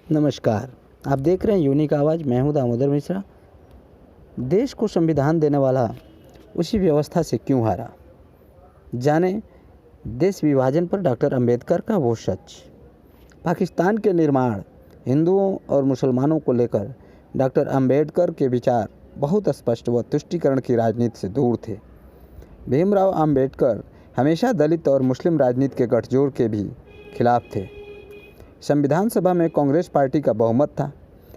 नमस्कार। आप देख रहे हैं यूनिक आवाज़। मैं हूं दामोदर मिश्रा। देश को संविधान देने वाला उसी व्यवस्था से क्यों हारा, जाने देश विभाजन पर डॉक्टर अंबेडकर का वो सच। पाकिस्तान के निर्माण, हिंदुओं और मुसलमानों को लेकर डॉक्टर अंबेडकर के विचार बहुत स्पष्ट व तुष्टीकरण की राजनीति से दूर थे। भीमराव अंबेडकर हमेशा दलित और मुस्लिम राजनीति के गठजोड़ के भी खिलाफ थे। संविधान सभा में कांग्रेस पार्टी का बहुमत था।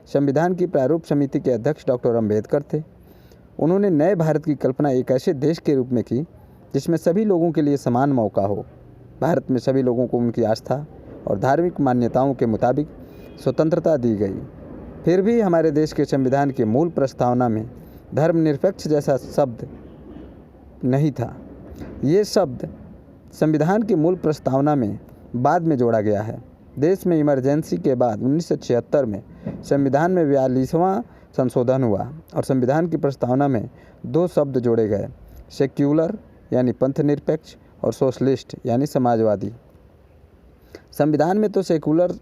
संविधान की प्रारूप समिति के अध्यक्ष डॉक्टर अंबेडकर थे। उन्होंने नए भारत की कल्पना एक ऐसे देश के रूप में की जिसमें सभी लोगों के लिए समान मौका हो। भारत में सभी लोगों को उनकी आस्था और धार्मिक मान्यताओं के मुताबिक स्वतंत्रता दी गई। फिर भी हमारे देश के संविधान की मूल प्रस्तावना में धर्मनिरपेक्ष जैसा शब्द नहीं था। ये शब्द संविधान की मूल प्रस्तावना में बाद में जोड़ा गया है। देश में इमरजेंसी के बाद 1976 में संविधान में 42वां संशोधन हुआ और संविधान की प्रस्तावना में दो शब्द जोड़े गए, सेक्युलर यानी पंथ निरपेक्ष और सोशलिस्ट यानी समाजवादी। संविधान में तो सेकुलर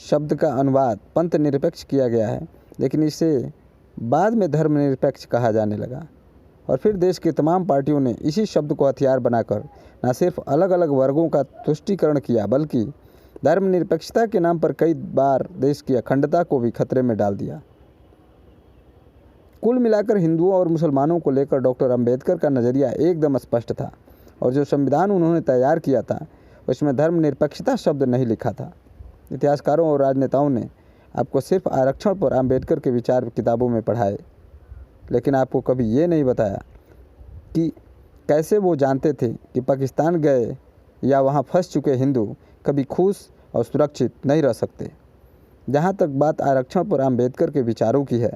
शब्द का अनुवाद पंथ निरपेक्ष किया गया है, लेकिन इसे बाद में धर्मनिरपेक्ष कहा जाने लगा और फिर देश की तमाम पार्टियों ने इसी शब्द को हथियार बनाकर न सिर्फ अलग अलग वर्गों का तुष्टीकरण किया, बल्कि धर्मनिरपेक्षता के नाम पर कई बार देश की अखंडता को भी खतरे में डाल दिया। कुल मिलाकर हिंदुओं और मुसलमानों को लेकर डॉक्टर अंबेडकर का नज़रिया एकदम स्पष्ट था और जो संविधान उन्होंने तैयार किया था उसमें धर्मनिरपेक्षता शब्द नहीं लिखा था। इतिहासकारों और राजनेताओं ने आपको सिर्फ आरक्षण पर अंबेडकर के विचार किताबों में पढ़ाए, लेकिन आपको कभी ये नहीं बताया कि कैसे वो जानते थे कि पाकिस्तान गए या वहाँ फंस चुके हिंदू कभी खुश और सुरक्षित नहीं रह सकते। जहाँ तक बात आरक्षण पर अंबेडकर के विचारों की है,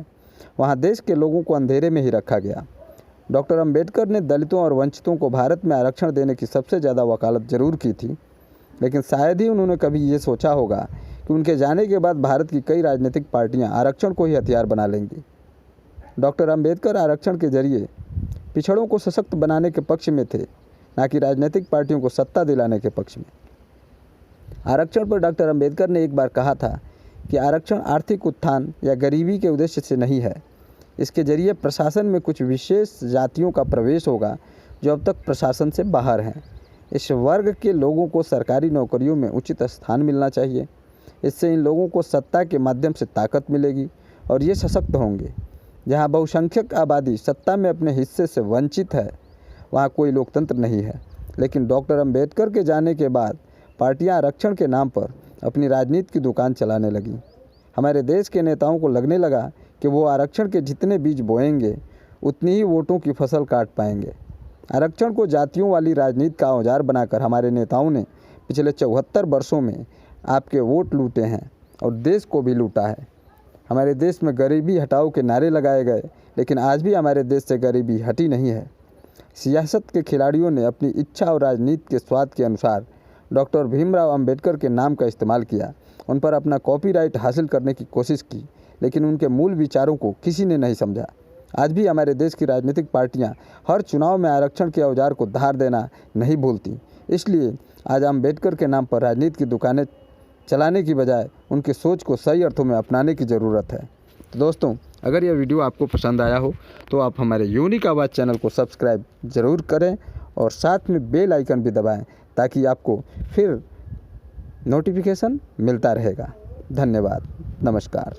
वहाँ देश के लोगों को अंधेरे में ही रखा गया। डॉक्टर अंबेडकर ने दलितों और वंचितों को भारत में आरक्षण देने की सबसे ज़्यादा वकालत जरूर की थी, लेकिन शायद ही उन्होंने कभी ये सोचा होगा कि उनके जाने के बाद भारत की कई राजनीतिक पार्टियाँ आरक्षण को ही हथियार बना लेंगी। डॉक्टर अंबेडकर आरक्षण के जरिए पिछड़ों को सशक्त बनाने के पक्ष में थे, न कि राजनीतिक पार्टियों को सत्ता दिलाने के पक्ष में। आरक्षण पर डॉक्टर अंबेडकर ने एक बार कहा था कि आरक्षण आर्थिक उत्थान या गरीबी के उद्देश्य से नहीं है। इसके जरिए प्रशासन में कुछ विशेष जातियों का प्रवेश होगा जो अब तक प्रशासन से बाहर हैं। इस वर्ग के लोगों को सरकारी नौकरियों में उचित स्थान मिलना चाहिए। इससे इन लोगों को सत्ता के माध्यम से ताकत मिलेगी और ये सशक्त होंगे। जहाँ बहुसंख्यक आबादी सत्ता में अपने हिस्से से वंचित है, वहाँ कोई लोकतंत्र नहीं है। लेकिन डॉक्टर अंबेडकर के जाने के बाद पार्टियां आरक्षण के नाम पर अपनी राजनीति की दुकान चलाने लगी। हमारे देश के नेताओं को लगने लगा कि वो आरक्षण के जितने बीज बोएंगे उतनी ही वोटों की फसल काट पाएंगे। आरक्षण को जातियों वाली राजनीति का औजार बनाकर हमारे नेताओं ने पिछले 74 वर्षों में आपके वोट लूटे हैं और देश को भी लूटा है। हमारे देश में गरीबी हटाओ के नारे लगाए गए, लेकिन आज भी हमारे देश से गरीबी हटी नहीं है। सियासत के खिलाड़ियों ने अपनी इच्छा और राजनीति के स्वाद के अनुसार डॉक्टर भीमराव अंबेडकर के नाम का इस्तेमाल किया, उन पर अपना कॉपीराइट हासिल करने की कोशिश की, लेकिन उनके मूल विचारों को किसी ने नहीं समझा। आज भी हमारे देश की राजनीतिक पार्टियां हर चुनाव में आरक्षण के औजार को धार देना नहीं भूलती। इसलिए आज अंबेडकर के नाम पर राजनीति की दुकानें चलाने की बजाय उनकी सोच को सही अर्थों में अपनाने की ज़रूरत है। तो दोस्तों, अगर यह वीडियो आपको पसंद आया हो तो आप हमारे यूनिक आवाज़ चैनल को सब्सक्राइब ज़रूर करें और साथ में बेल आइकन भी दबाएं, ताकि आपको फिर नोटिफिकेशन मिलता रहेगा। धन्यवाद। नमस्कार।